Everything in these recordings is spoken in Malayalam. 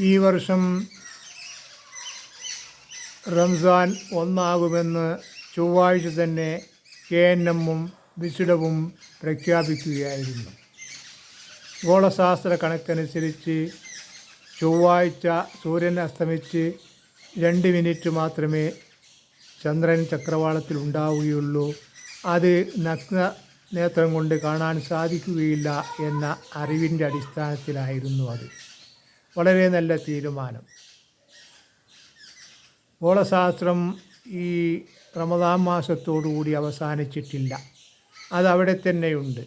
ഈ വർഷം റംസാൻ ഒന്നാകുമെന്ന് ചൊവ്വാഴ്ച തന്നെ KNMഉം വിസ്ഡവും പ്രഖ്യാപിക്കുകയായിരുന്നു. ഗോളശാസ്ത്ര കണക്കനുസരിച്ച് ചൊവ്വാഴ്ച സൂര്യൻ അസ്തമിച്ച് 2 മിനിറ്റ് മാത്രമേ ചന്ദ്രൻ ചക്രവാളത്തിൽ ഉണ്ടാവുകയുള്ളൂ. അത് നഗ്ന നേത്രം കൊണ്ട് കാണാൻ സാധിക്കുകയില്ല എന്ന അറിവിൻ്റെ അടിസ്ഥാനത്തിലായിരുന്നു അത്. വളരെ നല്ല തീരുമാനം. ഗോളശാസ്ത്രം ഈ റമദാൻ മാസത്തോടുകൂടി അവസാനിച്ചിട്ടില്ല, അതവിടെ തന്നെയുണ്ട്.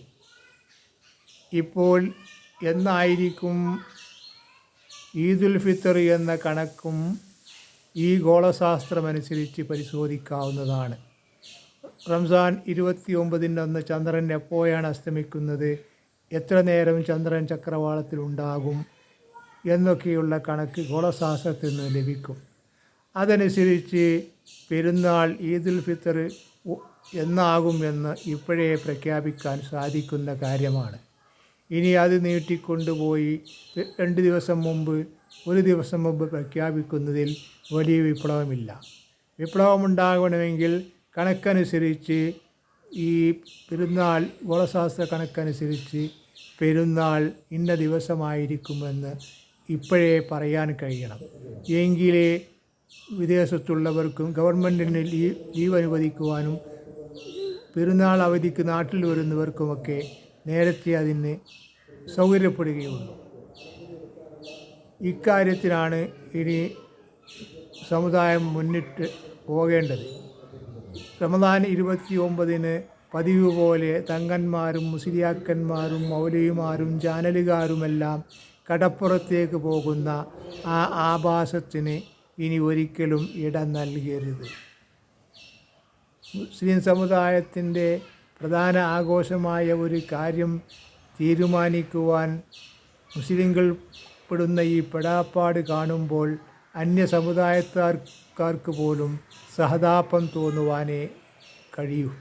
ഇപ്പോൾ എന്നായിരിക്കും ഈദുൽ ഫിത്തർ എന്ന കണക്കും ഈ ഗോളശാസ്ത്രമനുസരിച്ച് പരിശോധിക്കാവുന്നതാണ്. റംസാൻ 29 ചന്ദ്രൻ എപ്പോഴാണ് അസ്തമിക്കുന്നത്, എത്ര നേരം ചന്ദ്രൻ ചക്രവാളത്തിലുണ്ടാകും എന്നൊക്കെയുള്ള കണക്ക് ഗോളശാസ്ത്രത്തിൽ നിന്ന് ലഭിക്കും. അതനുസരിച്ച് പെരുന്നാൾ ഈദുൽ ഫിത്തർ എന്നാകുമെന്ന് ഇപ്പോഴേ പ്രഖ്യാപിക്കാൻ സാധിക്കുന്ന കാര്യമാണ്. ഇനി അത് നീട്ടിക്കൊണ്ടുപോയി 2 ദിവസം മുമ്പ് 1 ദിവസം മുമ്പ് പ്രഖ്യാപിക്കുന്നതിൽ വലിയ വിപ്ലവമില്ല. വിപ്ലവമുണ്ടാകണമെങ്കിൽ കണക്കനുസരിച്ച് ഈ പെരുന്നാൾ ഗോളശാസ്ത്ര കണക്കനുസരിച്ച് പെരുന്നാൾ ഇന്ന ദിവസമായിരിക്കുമെന്ന് ഇപ്പോഴേ പറയാൻ കഴിയണം. എങ്കിലേ വിദേശത്തുള്ളവർക്കും ഗവൺമെൻറ്റിന് ലീവ് അനുവദിക്കുവാനും പെരുന്നാൾ അവധിക്ക് നാട്ടിൽ വരുന്നവർക്കുമൊക്കെ നേരത്തെ അതിന് സൗകര്യപ്പെടുകയുള്ളൂ. ഇക്കാര്യത്തിലാണ് ഇനി സമുദായം മുന്നിട്ട് പോകേണ്ടത്. റമദാൻ 29 പതിവ് പോലെ തങ്ങന്മാരും മുസ്ലിയാക്കന്മാരും മൗലവിമാരും ചാനലുകാരുമെല്ലാം കടപ്പുറത്തേക്ക് പോകുന്ന ആ ആഭാസത്തിന് ഇനി ഒരിക്കലും ഇടം നൽകരുത്. മുസ്ലിം സമുദായത്തിൻ്റെ പ്രധാന ആഘോഷമായ ഒരു കാര്യം തീരുമാനിക്കുവാൻ മുസ്ലിങ്ങൾ പെടുന്ന ഈ പെടാപ്പാട് കാണുമ്പോൾ അന്യ സമുദായക്കാർക്ക് പോലും സഹതാപം തോന്നുവാനേ കഴിയൂ.